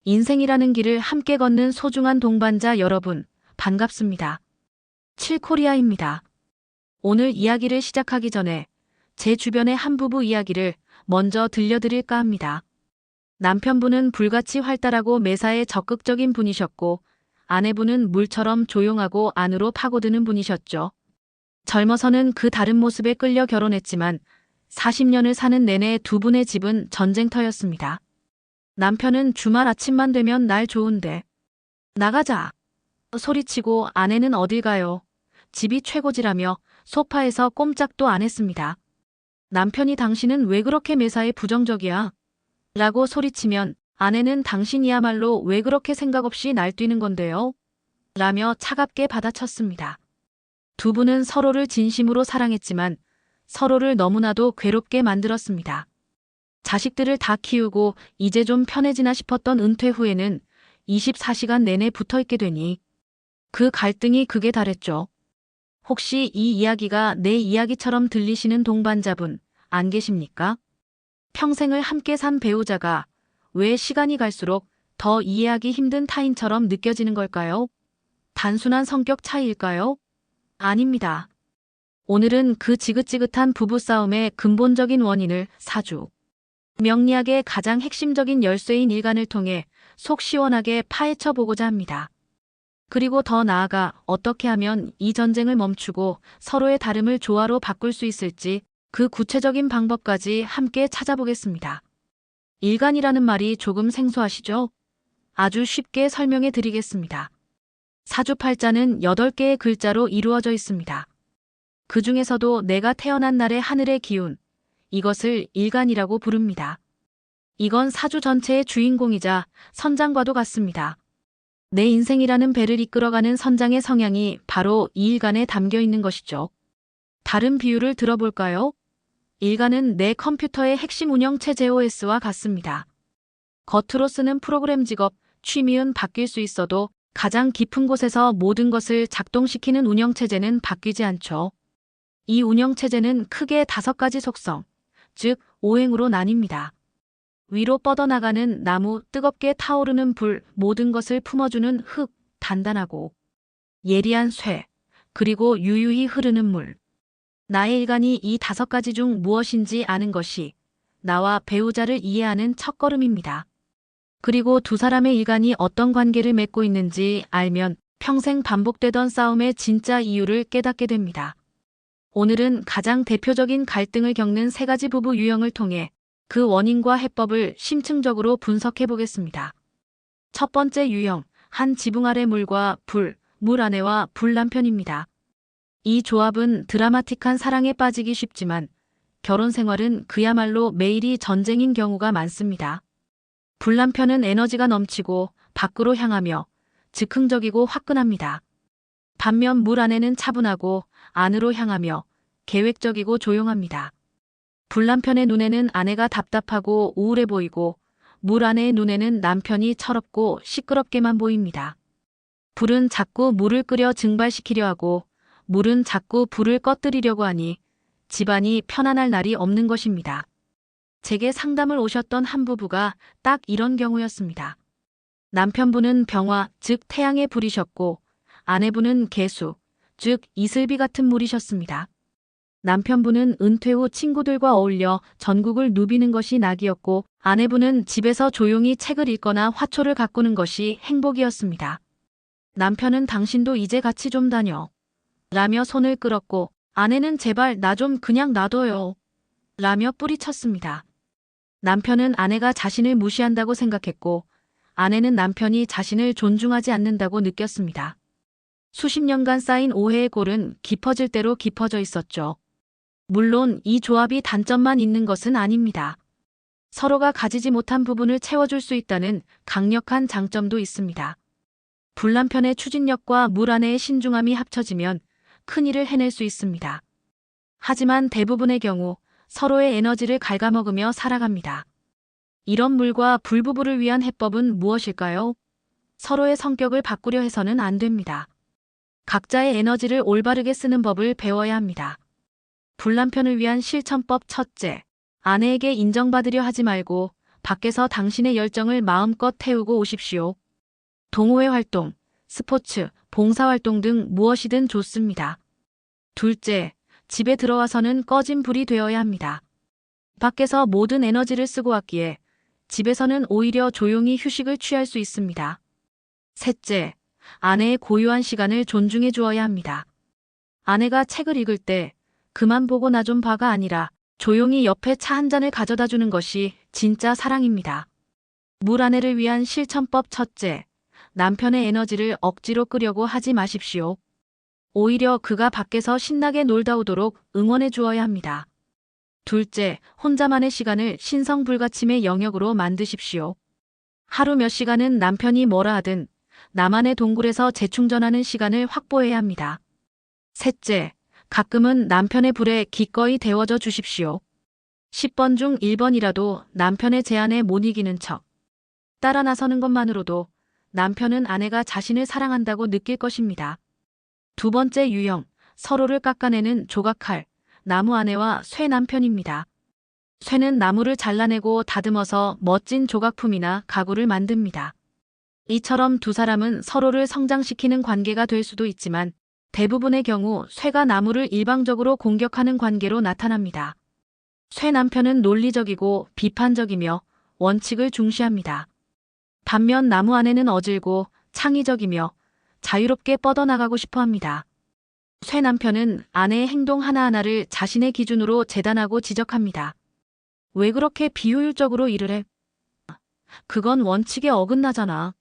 인생이라는 길을 함께 걷는 소중한 동반자 여러분, 반갑습니다. 칠코리아입니다. 오늘 이야기를 시작하기 전에 제 주변의 한 부부 이야기를 먼저 들려드릴까 합니다. 남편분은 불같이 활달하고 매사에 적극적인 분이셨고, 아내분은 물처럼 조용하고 안으로 파고드는 분이셨죠. 젊어서는 그 다른 모습에 끌려 결혼했지만 40년을 사는 내내 두 분의 집은 전쟁터였습니다. 남편은 주말 아침만 되면 날 좋은데 나가자 소리치고 아내는 어딜 가요. 집이 최고지라며 소파에서 꼼짝도 안 했습니다. 남편이 당신은 왜 그렇게 매사에 부정적이야? 라고 소리치면 아내는 당신이야말로 왜 그렇게 생각 없이 날뛰는 건데요? 라며 차갑게 받아쳤습니다. 두 분은 서로를 진심으로 사랑했지만 서로를 너무나도 괴롭게 만들었습니다. 자식들을 다 키우고 이제 좀 편해지나 싶었던 은퇴 후에는 24시간 내내 붙어있게 되니 그 갈등이 극에 달했죠. 혹시 이 이야기가 내 이야기처럼 들리시는 동반자분 안 계십니까? 평생을 함께 산 배우자가 왜 시간이 갈수록 더 이해하기 힘든 타인처럼 느껴지는 걸까요? 단순한 성격 차이일까요? 아닙니다. 오늘은 그 지긋지긋한 부부싸움의 근본적인 원인을 사주 명리학의 가장 핵심적인 열쇠인 일간을 통해 속 시원하게 파헤쳐 보고자 합니다. 그리고 더 나아가 어떻게 하면 이 전쟁을 멈추고 서로의 다름을 조화로 바꿀 수 있을지 그 구체적인 방법까지 함께 찾아보겠습니다. 일간이라는 말이 조금 생소하시죠? 아주 쉽게 설명해 드리겠습니다. 사주팔자는 8개의 글자로 이루어져 있습니다. 그 중에서도 내가 태어난 날의 하늘의 기운, 이것을 일간이라고 부릅니다. 이건 사주 전체의 주인공이자 선장과도 같습니다. 내 인생이라는 배를 이끌어가는 선장의 성향이 바로 이 일간에 담겨 있는 것이죠. 다른 비유를 들어볼까요? 일간은 내 컴퓨터의 핵심 운영체제 OS와 같습니다. 겉으로 쓰는 프로그램 직업, 취미은 바뀔 수 있어도 가장 깊은 곳에서 모든 것을 작동시키는 운영체제는 바뀌지 않죠. 이 운영체제는 크게 5가지 속성, 즉 오행으로 나뉩니다. 위로 뻗어나가는 나무, 뜨겁게 타오르는 불, 모든 것을 품어주는 흙, 단단하고 예리한 쇠, 그리고 유유히 흐르는 물. 나의 일간이 이 5가지 중 무엇인지 아는 것이 나와 배우자를 이해하는 첫걸음입니다. 그리고 두 사람의 일간이 어떤 관계를 맺고 있는지 알면 평생 반복되던 싸움의 진짜 이유를 깨닫게 됩니다. 오늘은 가장 대표적인 갈등을 겪는 3가지 부부 유형을 통해 그 원인과 해법을 심층적으로 분석해 보겠습니다. 첫 번째 유형, 한 지붕 아래 물과 불, 물 아내와 불 남편입니다. 이 조합은 드라마틱한 사랑에 빠지기 쉽지만 결혼 생활은 그야말로 매일이 전쟁인 경우가 많습니다. 불 남편은 에너지가 넘치고 밖으로 향하며 즉흥적이고 화끈합니다. 반면 물 아내는 차분하고 안으로 향하며 계획적이고 조용합니다. 불 남편의 눈에는 아내가 답답하고 우울해 보이고 물 아내의 눈에는 남편이 철없고 시끄럽게만 보입니다. 불은 자꾸 물을 끓여 증발시키려 하고 물은 자꾸 불을 꺼뜨리려고 하니 집안이 편안할 날이 없는 것입니다. 제게 상담을 오셨던 한 부부가 딱 이런 경우였습니다. 남편분은 병화, 즉 태양의 불이셨고 아내분은 개수, 즉 이슬비 같은 물이셨습니다. 남편분은 은퇴 후 친구들과 어울려 전국을 누비는 것이 낙이었고 아내분은 집에서 조용히 책을 읽거나 화초를 가꾸는 것이 행복이었습니다. 남편은 당신도 이제 같이 좀 다녀 라며 손을 끌었고 아내는 제발 나 좀 그냥 놔둬요 라며 뿌리쳤습니다. 남편은 아내가 자신을 무시한다고 생각했고 아내는 남편이 자신을 존중하지 않는다고 느꼈습니다. 수십 년간 쌓인 오해의 골은 깊어질 대로 깊어져 있었죠. 물론 이 조합이 단점만 있는 것은 아닙니다. 서로가 가지지 못한 부분을 채워줄 수 있다는 강력한 장점도 있습니다. 불남편의 추진력과 물 아내의 신중함이 합쳐지면 큰일을 해낼 수 있습니다. 하지만 대부분의 경우 서로의 에너지를 갉아먹으며 살아갑니다. 이런 물과 불부부를 위한 해법은 무엇일까요? 서로의 성격을 바꾸려 해서는 안 됩니다. 각자의 에너지를 올바르게 쓰는 법을 배워야 합니다. 불남편을 위한 실천법 첫째, 아내에게 인정받으려 하지 말고 밖에서 당신의 열정을 마음껏 태우고 오십시오. 동호회 활동, 스포츠, 봉사활동 등 무엇이든 좋습니다. 둘째, 집에 들어와서는 꺼진 불이 되어야 합니다. 밖에서 모든 에너지를 쓰고 왔기에 집에서는 오히려 조용히 휴식을 취할 수 있습니다. 셋째, 아내의 고유한 시간을 존중해 주어야 합니다. 아내가 책을 읽을 때 그만 보고 나 좀 봐가 아니라 조용히 옆에 차 한 잔을 가져다 주는 것이 진짜 사랑입니다. 물 아내를 위한 실천법 첫째, 남편의 에너지를 억지로 끄려고 하지 마십시오. 오히려 그가 밖에서 신나게 놀다 오도록 응원해 주어야 합니다. 둘째, 혼자만의 시간을 신성불가침의 영역으로 만드십시오. 하루 몇 시간은 남편이 뭐라 하든 나만의 동굴에서 재충전하는 시간을 확보해야 합니다. 셋째, 가끔은 남편의 불에 기꺼이 데워져 주십시오. 10번 중 1번이라도 남편의 제안에 못 이기는 척 따라 나서는 것만으로도 남편은 아내가 자신을 사랑한다고 느낄 것입니다. 두 번째 유형, 서로를 깎아내는 조각칼, 나무 아내와 쇠 남편입니다. 쇠는 나무를 잘라내고 다듬어서 멋진 조각품이나 가구를 만듭니다. 이처럼 두 사람은 서로를 성장시키는 관계가 될 수도 있지만 대부분의 경우 쇠가 나무를 일방적으로 공격하는 관계로 나타납니다. 쇠 남편은 논리적이고 비판적이며 원칙을 중시합니다. 반면 나무 아내는 어질고 창의적이며 자유롭게 뻗어나가고 싶어 합니다. 쇠 남편은 아내의 행동 하나하나를 자신의 기준으로 재단하고 지적합니다. 왜 그렇게 비효율적으로 일을 해? 그건 원칙에 어긋나잖아.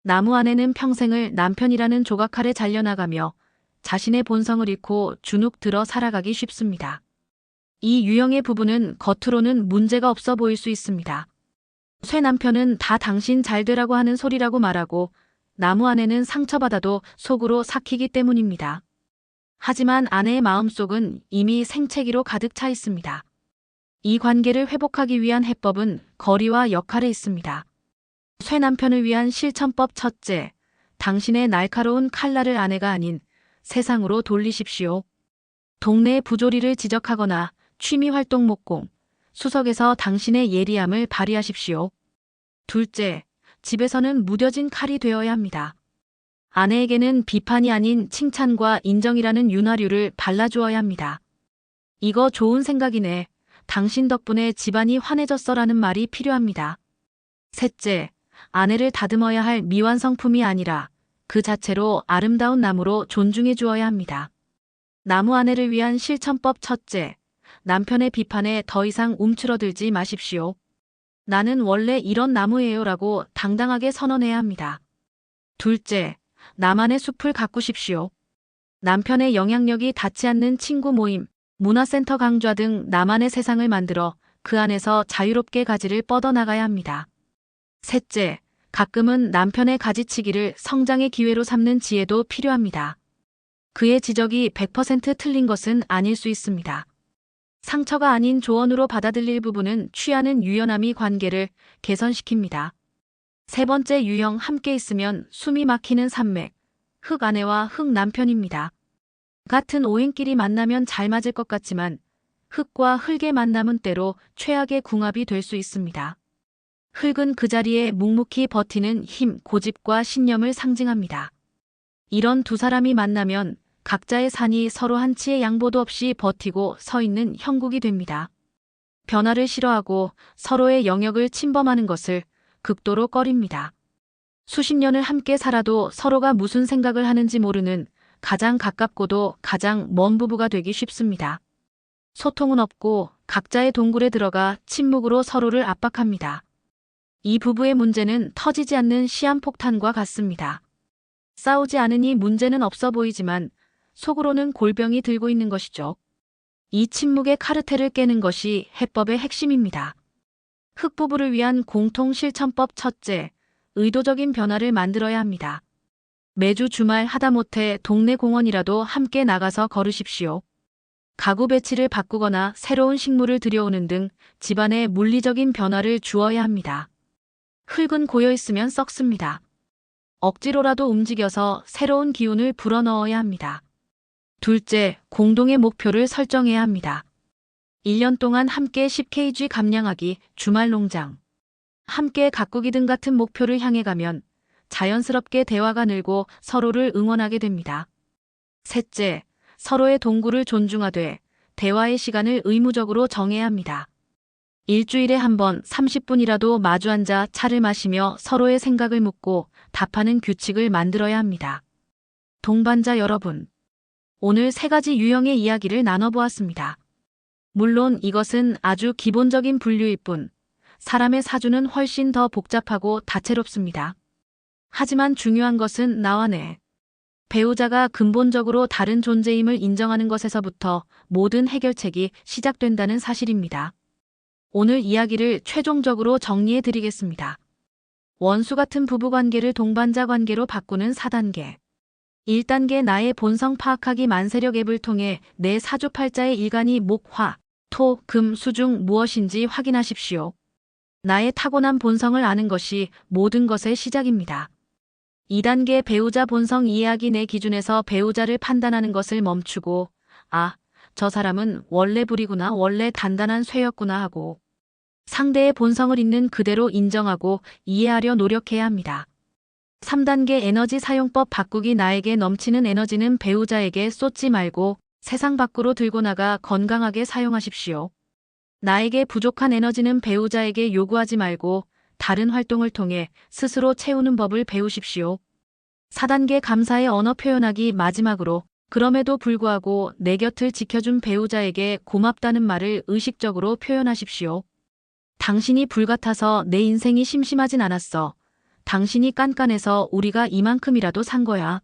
나무 아내는 평생을 남편이라는 조각칼에 잘려나가며 자신의 본성을 잃고 주눅 들어 살아가기 쉽습니다. 이 유형의 부부는 겉으로는 문제가 없어 보일 수 있습니다. 쇠 남편은 다 당신 잘 되라고 하는 소리라고 말하고 나무 아내는 상처받아도 속으로 삭히기 때문입니다. 하지만 아내의 마음속은 이미 생채기로 가득 차 있습니다. 이 관계를 회복하기 위한 해법은 거리와 역할에 있습니다. 쇠 남편을 위한 실천법 첫째, 당신의 날카로운 칼날을 아내가 아닌 세상으로 돌리십시오. 동네의 부조리를 지적하거나 취미활동 목공, 수석에서 당신의 예리함을 발휘하십시오. 둘째, 집에서는 무뎌진 칼이 되어야 합니다. 아내에게는 비판이 아닌 칭찬과 인정이라는 윤활유를 발라주어야 합니다. 이거 좋은 생각이네. 당신 덕분에 집안이 환해졌어라는 말이 필요합니다. 셋째, 아내를 다듬어야 할 미완성품이 아니라 그 자체로 아름다운 나무로 존중해 주어야 합니다. 나무 아내를 위한 실천법 첫째, 남편의 비판에 더 이상 움츠러들지 마십시오. 나는 원래 이런 나무예요 라고 당당하게 선언해야 합니다. 둘째, 나만의 숲을 가꾸십시오. 남편의 영향력이 닿지 않는 친구 모임, 문화센터 강좌 등 나만의 세상을 만들어 그 안에서 자유롭게 가지를 뻗어나가야 합니다. 셋째, 가끔은 남편의 가지치기를 성장의 기회로 삼는 지혜도 필요합니다. 그의 지적이 100% 틀린 것은 아닐 수 있습니다. 상처가 아닌 조언으로 받아들일 부분은 취하는 유연함이 관계를 개선시킵니다. 세 번째 유형, 함께 있으면 숨이 막히는 산맥, 흙 아내와 흙 남편입니다. 같은 오행끼리 만나면 잘 맞을 것 같지만 흙과 흙의 만남은 때로 최악의 궁합이 될 수 있습니다. 흙은 그 자리에 묵묵히 버티는 힘, 고집과 신념을 상징합니다. 이런 두 사람이 만나면 각자의 산이 서로 한치의 양보도 없이 버티고 서 있는 형국이 됩니다. 변화를 싫어하고 서로의 영역을 침범하는 것을 극도로 꺼립니다. 수십 년을 함께 살아도 서로가 무슨 생각을 하는지 모르는 가장 가깝고도 가장 먼 부부가 되기 쉽습니다. 소통은 없고 각자의 동굴에 들어가 침묵으로 서로를 압박합니다. 이 부부의 문제는 터지지 않는 시한폭탄과 같습니다. 싸우지 않으니 문제는 없어 보이지만 속으로는 골병이 들고 있는 것이죠. 이 침묵의 카르텔을 깨는 것이 해법의 핵심입니다. 흙부부를 위한 공통 실천법 첫째, 의도적인 변화를 만들어야 합니다. 매주 주말 하다못해 동네 공원이라도 함께 나가서 걸으십시오. 가구 배치를 바꾸거나 새로운 식물을 들여오는 등 집안에 물리적인 변화를 주어야 합니다. 흙은 고여있으면 썩습니다. 억지로라도 움직여서 새로운 기운을 불어넣어야 합니다. 둘째, 공동의 목표를 설정해야 합니다. 1년 동안 함께 10kg 감량하기, 주말 농장. 함께 가꾸기 등 같은 목표를 향해 가면 자연스럽게 대화가 늘고 서로를 응원하게 됩니다. 셋째, 서로의 동구를 존중하되 대화의 시간을 의무적으로 정해야 합니다. 일주일에 한 번 30분이라도 마주 앉아 차를 마시며 서로의 생각을 묻고 답하는 규칙을 만들어야 합니다. 동반자 여러분, 오늘 세 가지 유형의 이야기를 나눠보았습니다. 물론 이것은 아주 기본적인 분류일 뿐, 사람의 사주는 훨씬 더 복잡하고 다채롭습니다. 하지만 중요한 것은 나와 내 배우자가 근본적으로 다른 존재임을 인정하는 것에서부터 모든 해결책이 시작된다는 사실입니다. 오늘 이야기를 최종적으로 정리해 드리겠습니다. 원수 같은 부부관계를 동반자 관계로 바꾸는 4단계. 1단계 나의 본성 파악하기 만세력 앱을 통해 내 사주팔자의 일간이 목, 화, 토, 금, 수 중 무엇인지 확인하십시오. 나의 타고난 본성을 아는 것이 모든 것의 시작입니다. 2단계 배우자 본성 이해하기 내 기준에서 배우자를 판단하는 것을 멈추고 아, 저 사람은 원래 불이구나, 원래 단단한 쇠였구나 하고 상대의 본성을 있는 그대로 인정하고 이해하려 노력해야 합니다. 3단계 에너지 사용법 바꾸기 나에게 넘치는 에너지는 배우자에게 쏟지 말고 세상 밖으로 들고 나가 건강하게 사용하십시오. 나에게 부족한 에너지는 배우자에게 요구하지 말고 다른 활동을 통해 스스로 채우는 법을 배우십시오. 4단계 감사의 언어 표현하기 마지막으로 그럼에도 불구하고 내 곁을 지켜준 배우자에게 고맙다는 말을 의식적으로 표현하십시오. 당신이 불같아서 내 인생이 심심하진 않았어. 당신이 깐깐해서 우리가 이만큼이라도 산 거야.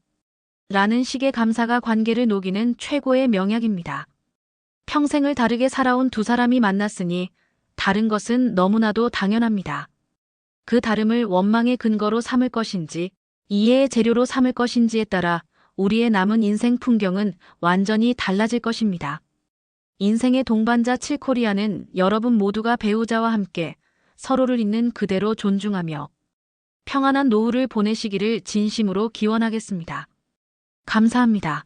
라는 식의 감사가 관계를 녹이는 최고의 명약입니다. 평생을 다르게 살아온 두 사람이 만났으니 다른 것은 너무나도 당연합니다. 그 다름을 원망의 근거로 삼을 것인지 이해의 재료로 삼을 것인지에 따라 우리의 남은 인생 풍경은 완전히 달라질 것입니다. 인생의 동반자 7코리아는 여러분 모두가 배우자와 함께 서로를 있는 그대로 존중하며 평안한 노후를 보내시기를 진심으로 기원하겠습니다. 감사합니다.